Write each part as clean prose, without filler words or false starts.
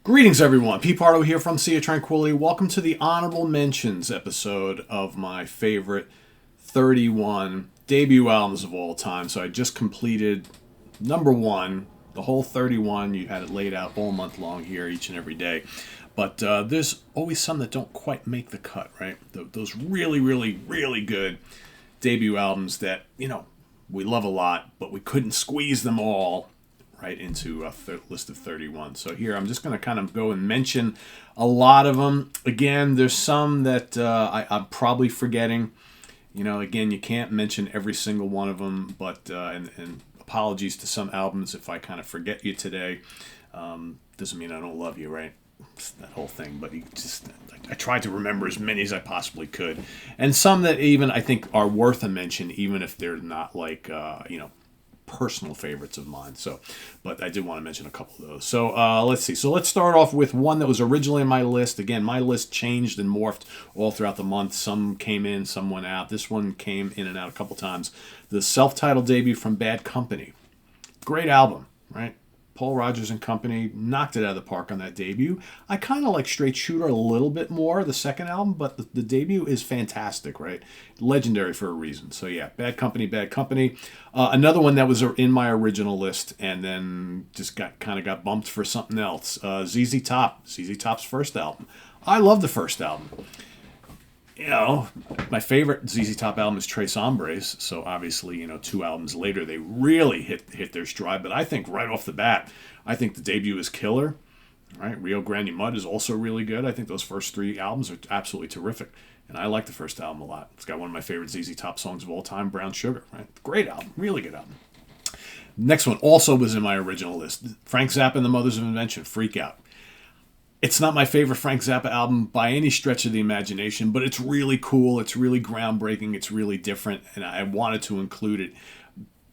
Greetings, everyone. Pete Pardo here from Sea of Tranquility. Welcome to the Honorable Mentions episode of my favorite 31 debut albums of all time. So I just completed number one, the whole 31. You had it laid out all month long here, each and every day. But there's always some that don't quite make the cut, right? Those really, really, really good debut albums that, we love a lot, but we couldn't squeeze them all right into a list of 31. So here I'm just going to kind of go and mention a lot of them. Again, there's some that I'm probably forgetting. Again, you can't mention every single one of them, but and apologies to some albums if I kind of forget you today. Doesn't mean I don't love you, right? It's that whole thing, but I tried to remember as many as I possibly could, and some that even I think are worth a mention, even if they're not like personal favorites of mine. So, but I did want to mention a couple of those. So let's see. So let's start off with one that was originally in my list. Again, my list changed and morphed all throughout the month. Some came in, some went out. This one came in and out a couple times. The self-titled debut from Bad Company. Great album, right? Paul Rodgers and company knocked it out of the park on that debut. I kind of like Straight Shooter a little bit more, the second album, but the debut is fantastic, right? Legendary for a reason. So yeah, Bad Company, Bad Company. Another one that was in my original list and then just got bumped for something else. ZZ Top, ZZ Top's first album. I love the first album. My favorite ZZ Top album is Tres Hombres, so obviously, 2 albums later, they really hit their stride, but I think right off the bat, I think the debut is killer, right? Rio Grande Mud is also really good. I think those first 3 albums are absolutely terrific, and I like the first album a lot. It's got one of my favorite ZZ Top songs of all time, Brown Sugar, right? Great album, really good album. Next one also was in my original list, Frank Zappa and the Mothers of Invention, Freak Out. It's not my favorite Frank Zappa album by any stretch of the imagination, but it's really cool. It's really groundbreaking. It's really different, and I wanted to include it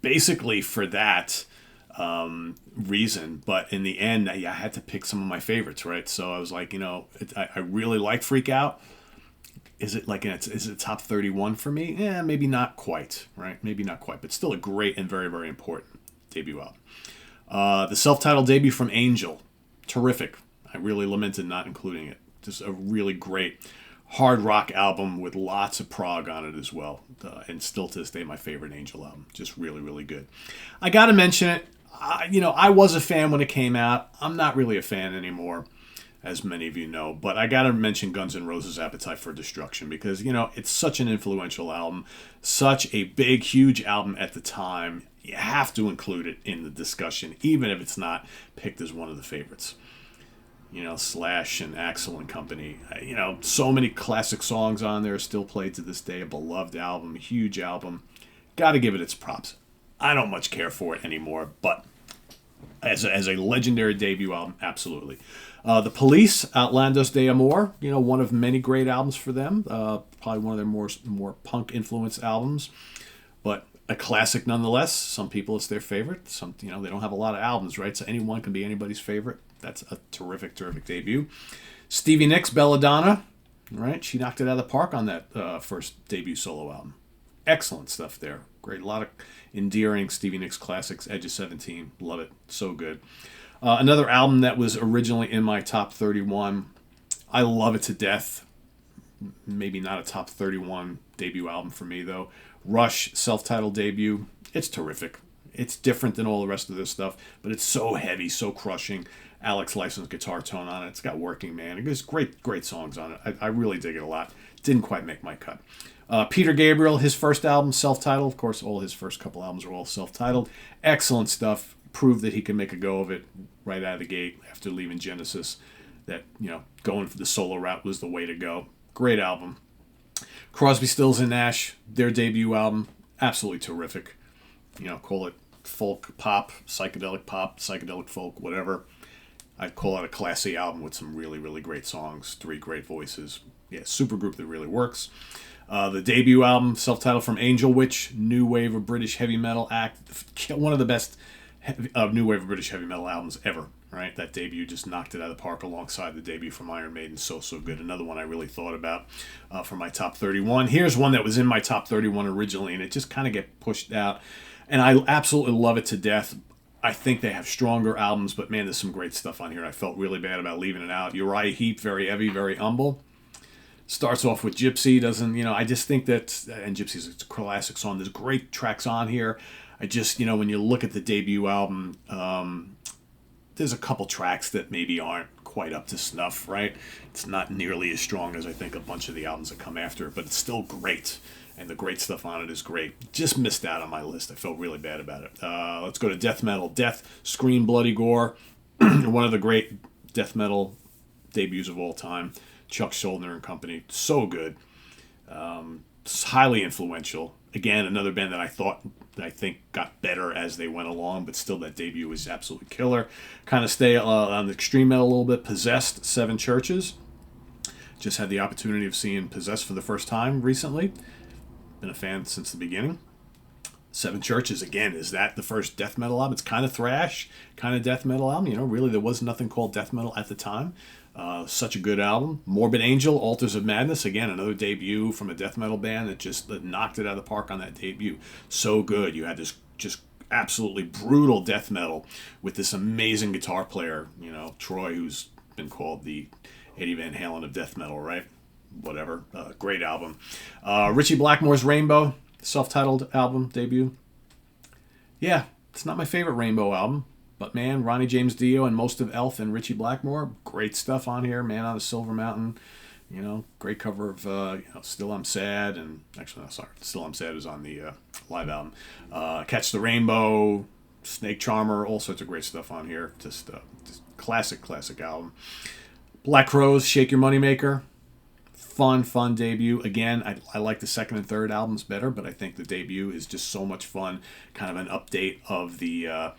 basically for that reason. But in the end, I had to pick some of my favorites, right? So I was like, I really like Freak Out. Is it top 31 for me? Yeah, maybe not quite, right? Maybe not quite, but still a great and very, very important debut album. The self-titled debut from Angel, terrific. I really lamented not including it. Just a really great hard rock album with lots of prog on it as well. And still to this day, my favorite Angel album. Just really, really good. I got to mention it. I was a fan when it came out. I'm not really a fan anymore, as many of you know. But I got to mention Guns N' Roses' Appetite for Destruction because, it's such an influential album. Such a big, huge album at the time. You have to include it in the discussion, even if it's not picked as one of the favorites. Slash and Axl and company. So many classic songs on there, still played to this day. A beloved album, a huge album. Got to give it its props. I don't much care for it anymore, but as a legendary debut album, absolutely. The Police, Outlandos de Amor, one of many great albums for them. Probably one of their more punk-influenced albums, but a classic nonetheless. Some people, it's their favorite. Some, they don't have a lot of albums, right? So anyone can be anybody's favorite. That's a terrific, terrific debut. Stevie Nicks, Belladonna, right? She knocked it out of the park on that first debut solo album. Excellent stuff there. Great, a lot of endearing Stevie Nicks classics. Edge of 17, love it, so good. Another album that was originally in my top 31. I love it to death. Maybe not a top 31 debut album for me though. Rush, self-titled debut. It's terrific. It's different than all the rest of this stuff, but it's so heavy, so crushing. Alex Lifeson's guitar tone on it. It's got Working Man. There's great songs on it. I really dig it a lot. Didn't quite make my cut. Peter Gabriel, his first album, self-titled. Of course, all his first couple albums are all self-titled. Excellent stuff. Proved that he could make a go of it right out of the gate after leaving Genesis. That, going for the solo route was the way to go. Great album. Crosby, Stills, and Nash, their debut album, absolutely terrific. Call it folk pop, psychedelic folk, whatever. I'd call it a classy album with some really, really great songs, 3 great voices. Yeah, super group that really works. The debut album, self-titled from Angel Witch, new wave of British heavy metal act. One of the best new wave of British heavy metal albums ever, right? That debut just knocked it out of the park alongside the debut from Iron Maiden. So good. Another one I really thought about for my top 31. Here's one that was in my top 31 originally, and it just kind of get pushed out. And I absolutely love it to death. I think they have stronger albums, but man, there's some great stuff on here. I felt really bad about leaving it out. Uriah Heep, very heavy, very humble. Starts off with Gypsy, doesn't, I just think that, and Gypsy's a classic song. There's great tracks on here. I just, when you look at the debut album, there's a couple tracks that maybe aren't quite up to snuff, right? It's not nearly as strong as I think a bunch of the albums that come after it, but it's still great. And the great stuff on it is great. Just missed out on my list. I felt really bad about it. Let's go to death metal. Death, Scream, Bloody Gore. One of the great death metal debuts of all time. Chuck Schuldiner and Company. So good. It's highly influential. Again, another band that I think got better as they went along, but still that debut was absolutely killer. Kind of stay on the extreme metal a little bit. Possessed, Seven Churches. Just had the opportunity of seeing Possessed for the first time recently. Been a fan since the beginning. Seven Churches, again, is that the first death metal album? It's kind of thrash, kind of death metal album. Really, there was nothing called death metal at the time. Such a good album. Morbid Angel, Altars of Madness, again, another debut from a death metal band that knocked it out of the park on that debut. So good. You had this just absolutely brutal death metal with this amazing guitar player, Troy, who's been called the Eddie Van Halen of death metal, right? Whatever. Great album. Richie Blackmore's Rainbow, self-titled album debut. Yeah, it's not my favorite Rainbow album, but man, Ronnie James Dio and most of Elf and Richie Blackmore, great stuff on here. Man on a Silver Mountain, great cover of Still I'm Sad, and actually, no, sorry, Still I'm Sad is on the live album. Catch the Rainbow, Snake Charmer, all sorts of great stuff on here. Just classic album. Black Crowes, Shake Your Moneymaker. Fun debut. Again, I like the second and third albums better, but I think the debut is just so much fun. Kind of an update of the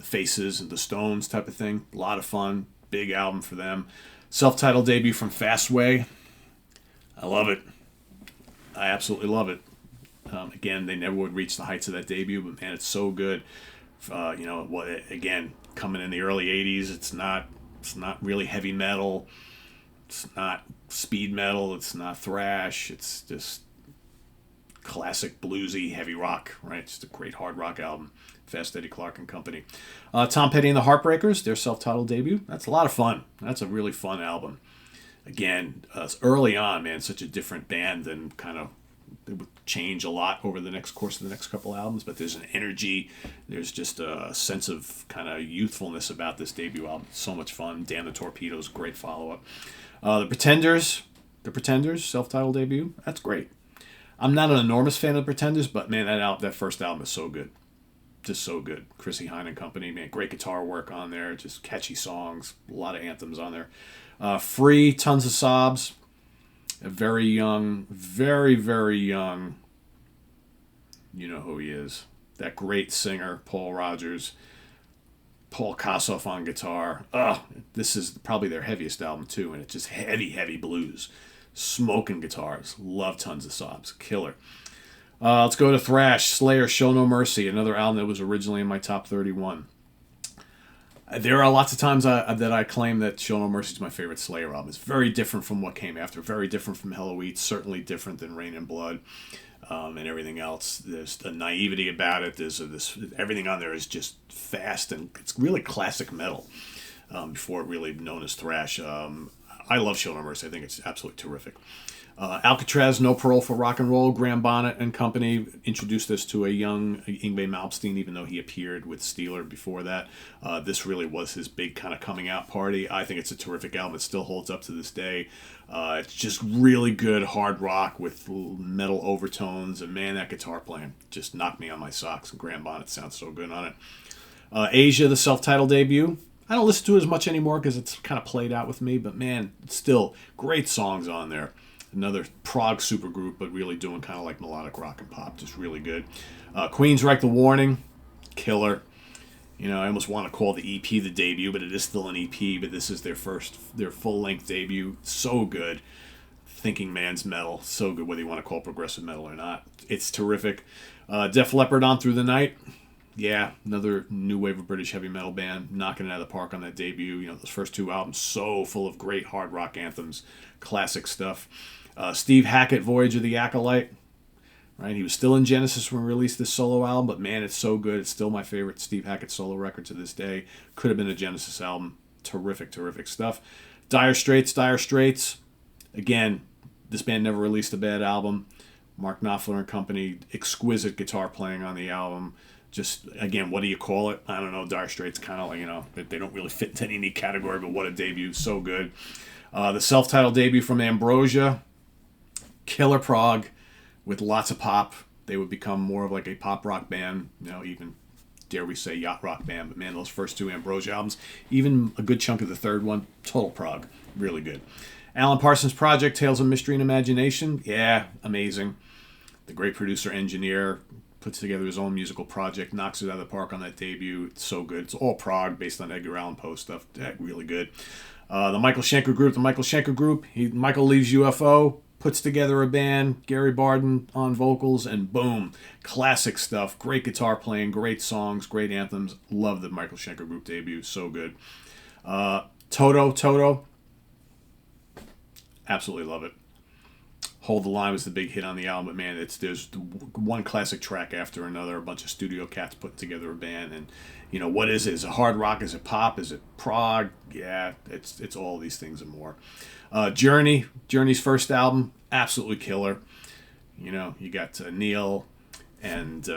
Faces and the Stones type of thing. A lot of fun. Big album for them. Self-titled debut from Fastway. I love it. I absolutely love it. Again, they never would reach the heights of that debut, but man, it's so good. Again, coming in the early 80s, it's not really heavy metal. It's not speed metal. It's not thrash. It's just classic bluesy heavy rock, right? It's just a great hard rock album. Fast Eddie Clark and Company. Tom Petty and the Heartbreakers, their self-titled debut. That's a lot of fun. That's a really fun album. Again, early on, man, such a different band than kind of it would change a lot over the next course of the next couple albums, but there's an energy, there's just a sense of kind of youthfulness about this debut album. So much fun. Damn the Torpedoes, great follow-up. The Pretenders, self-titled debut. That's great. I'm not an enormous fan of the Pretenders, but man, that first album is so good. Just so good. Chrissy Hine and Company, man, great guitar work on there, just catchy songs, a lot of anthems on there. Free, tons of sobs. A very young, very, very young, you know who he is. That great singer, Paul Rogers. Paul Kossoff on guitar. This is probably their heaviest album too, and it's just heavy blues. Smoking guitars. Love tons of sobs. Killer. Let's go to thrash. Slayer, Show No Mercy, another album that was originally in my top 31. There are lots of times that I claim that Show No Mercy is my favorite Slayer album. It's very different from what came after. Very different from Hell Week. Certainly different than Rain and Blood and everything else. There's a naivety about it. There's everything on there is just fast, and it's really classic metal before it really known as thrash. I love Show No Mercy. I think it's absolutely terrific. Alcatraz, No Parole for Rock and Roll. Graham Bonnet and Company introduced us to a young Yngwie Malmsteen, even though he appeared with Steeler before that. This really was his big kind of coming out party. I think it's a terrific album. It still holds up to this day. It's just really good hard rock with metal overtones, and man, that guitar playing just knocked me on my socks, and Graham Bonnet sounds so good on it. Asia, the self-titled debut. I don't listen to it as much anymore because it's kind of played out with me, but man, still great songs on there. Another prog supergroup, but really doing kind of like melodic rock and pop. Just really good. Queensryche, The Warning. Killer. I almost want to call the EP the debut, but it is still an EP, but this is their full-length debut. So good. Thinking Man's Metal. So good, whether you want to call it progressive metal or not. It's terrific. Def Leppard, On Through the Night. Yeah, another new wave of British heavy metal band, knocking it out of the park on that debut. Those first two albums, so full of great hard rock anthems. Classic stuff. Steve Hackett, Voyage of the Acolyte. Right, he was still in Genesis when we released this solo album, but man, it's so good. It's still my favorite Steve Hackett solo record to this day. Could have been a Genesis album. Terrific, terrific stuff. Dire Straits. Again, this band never released a bad album. Mark Knopfler and company, exquisite guitar playing on the album. Just, again, what do you call it? I don't know. Dire Straits kind of like, they don't really fit into any neat category, but what a debut. So good. The self-titled debut from Ambrosia. Killer prog with lots of pop. They would become more of like a pop rock band, even, dare we say, yacht rock band. But man, those first two Ambrosia albums, even a good chunk of the third one, total prog. Really good. Alan Parsons Project, Tales of Mystery and Imagination. Yeah, amazing. The great producer, engineer, puts together his own musical project, knocks it out of the park on that debut. It's so good. It's all prog, based on Edgar Allan Poe stuff. Really good. The Michael Schenker Group. Michael leaves UFO, puts together a band, Gary Barden on vocals, and boom, classic stuff. Great guitar playing, great songs, great anthems. Love the Michael Schenker Group debut. So good. Toto. Absolutely love it. Hold the Line was the big hit on the album, but man, there's one classic track after another. A bunch of studio cats putting together a band, and what is it? Is it hard rock? Is it pop? Is it prog? Yeah, it's all these things and more. Journey's first album, absolutely killer. You got Neil and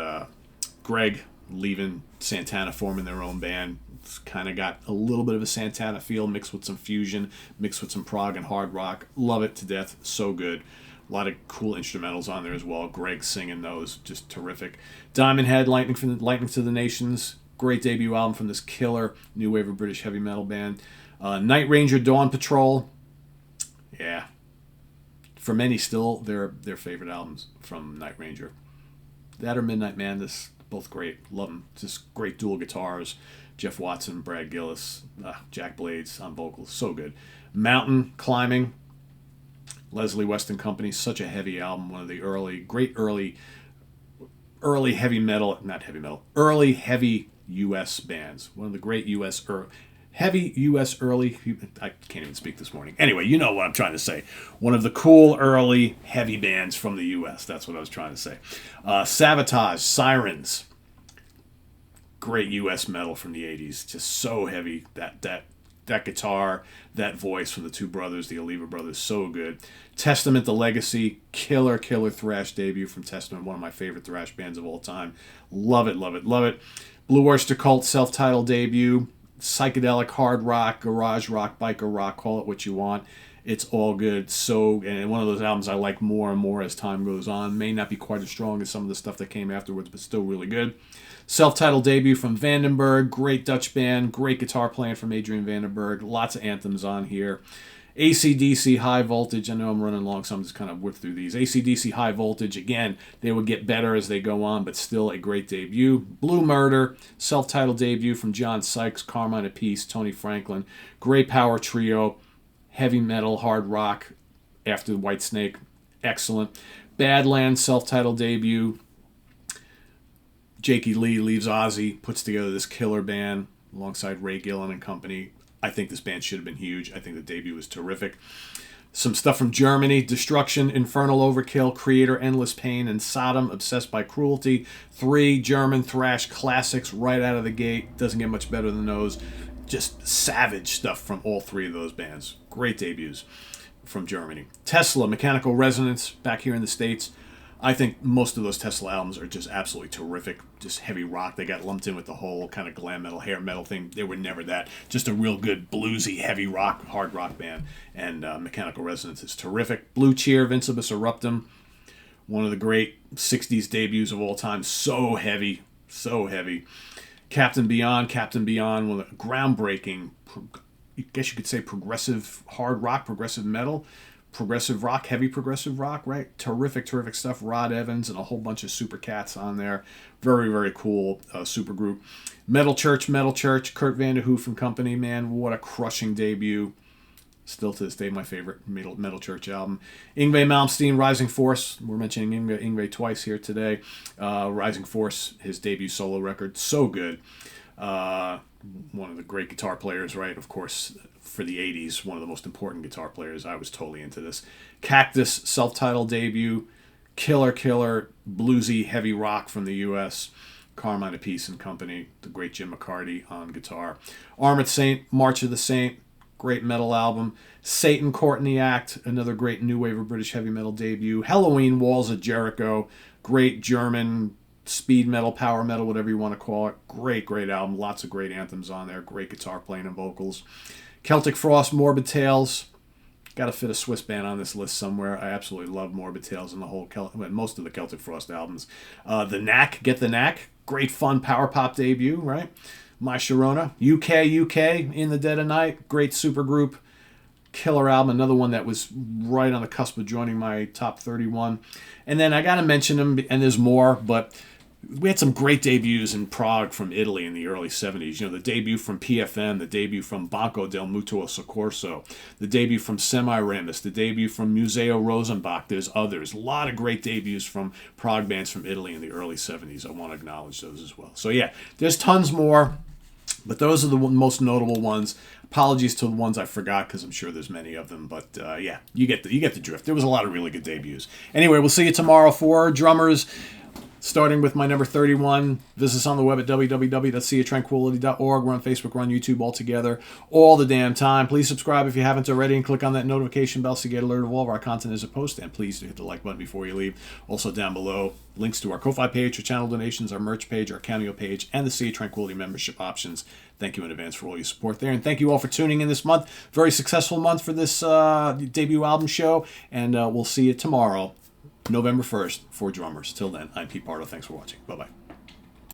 Greg leaving Santana, forming their own band. It's kind of got a little bit of a Santana feel, mixed with some fusion, mixed with some prog and hard rock. Love it to death. So good. A lot of cool instrumentals on there as well. Greg singing those, just terrific. Diamond Head, Lightning to the Nations. Great debut album from this killer new wave of British heavy metal band. Night Ranger, Dawn Patrol. Yeah. For many, still their favorite albums from Night Ranger. That or Midnight Madness. Both great. Love them. Just great dual guitars. Jeff Watson, Brad Gillis, Jack Blades on vocals. So good. Mountain Climbing. Leslie West and Company. Such a heavy album. One of the early heavy metal, not heavy metal, early heavy U.S. bands. One of the great heavy U.S. early, I can't even speak this morning. Anyway, you know what I'm trying to say. One of the cool early heavy bands from the U.S. That's what I was trying to say. Sabotage, Sirens. Great U.S. metal from the 80s. Just so heavy. That guitar, that voice from the two brothers, the Oliva brothers, so good. Testament, The Legacy, killer thrash debut from Testament, one of my favorite thrash bands of all time. Love it. Blue Oyster Cult, self-titled debut, psychedelic hard rock, garage rock, biker rock, call it what you want. It's all good. And one of those albums I like more and more as time goes on. May not be quite as strong as some of the stuff that came afterwards, but still really good. Self-titled debut from Vandenberg. Great Dutch band. Great guitar playing from Adrian Vandenberg. Lots of anthems on here. AC/DC High Voltage. I know I'm running long, so I'm just kind of whip through these. AC/DC High Voltage. Again, they would get better as they go on, but still a great debut. Blue Murder. Self-titled debut from John Sykes, Carmine Appice, Tony Franklin. Great power trio. Heavy metal, hard rock after the Whitesnake. Excellent. Badlands, self-titled debut. Jakey Lee leaves Ozzy, puts together this killer band alongside Ray Gillen and company. I think this band should have been huge. I think the debut was terrific. Some stuff from Germany. Destruction, Infernal Overkill, Creator, Endless Pain, and Sodom, Obsessed by Cruelty. 3 German thrash classics right out of the gate. Doesn't get much better than those. Just savage stuff from all 3 of those bands. Great debuts from Germany. Tesla, Mechanical Resonance, back here in the States. I think most of those Tesla albums are just absolutely terrific. Just heavy rock. They got lumped in with the whole kind of glam metal, hair metal thing. They were never that. Just a real good bluesy, heavy rock, hard rock band. And Mechanical Resonance is terrific. Blue Cheer, Vincibus Eruptum. One of the great 60s debuts of all time. So heavy. Captain Beyond, one of the groundbreaking, I guess you could say progressive hard rock, progressive metal. Progressive rock, heavy progressive rock, right? Terrific stuff. Rod Evans and a whole bunch of super cats on there. Very cool super group. Metal Church, Kurt Vandehoof and company, man, what a crushing debut. Still to this day, my favorite Metal Church album. Yngwie Malmsteen, Rising Force. We're mentioning Yngwie twice here today. Rising Force, his debut solo record, so good. One of the great guitar players, right? Of course, for the 80s, one of the most important guitar players. I was totally into this. Cactus, self-titled debut. killer, bluesy, heavy rock from the U.S. Carmine Appice and Company, the great Jim McCarty on guitar. Armored Saint, March of the Saint, great metal album. Satan, Court in the Act, another great new wave of British heavy metal debut. Halloween, Walls of Jericho, great German speed metal, power metal, whatever you want to call it. Great album. Lots of great anthems on there. Great guitar playing and vocals. Celtic Frost, Morbid Tales. Got to fit a Swiss band on this list somewhere. I absolutely love Morbid Tales and the whole most of the Celtic Frost albums. The Knack, Get the Knack. Great fun power pop debut, right? My Sharona. UK, In the Dead of Night. Great supergroup. Killer album. Another one that was right on the cusp of joining my top 31. And then I got to mention them, and there's more, but we had some great debuts in Prague from Italy in the early 70s. You know, the debut from PFM, the debut from Banco del Mutuo Soccorso, the debut from Semiramis, the debut from Museo Rosenbach. There's others. A lot of great debuts from Prague bands from Italy in the early 70s. I want to acknowledge those as well. So yeah, there's tons more, but those are the most notable ones. Apologies to the ones I forgot, because I'm sure there's many of them. But yeah, you get the drift. There was a lot of really good debuts. Anyway, we'll see you tomorrow for Drummers. Starting with my number 31. Visit us on the web at www.seatranquility.org. We're on Facebook, we're on YouTube, all together, all the damn time. Please subscribe if you haven't already, and click on that notification bell so you get alert of all of our content as a post. And please hit the like button before you leave. Also down below, links to our Ko-Fi page, our channel donations, our merch page, our Cameo page, and the Sea of Tranquility membership options. Thank you in advance for all your support there. And thank you all for tuning in this month. Very successful month for this debut album show. And we'll see you tomorrow, November 1st, for Drummers. Till then, I'm Pete Pardo. Thanks for watching. Bye-bye.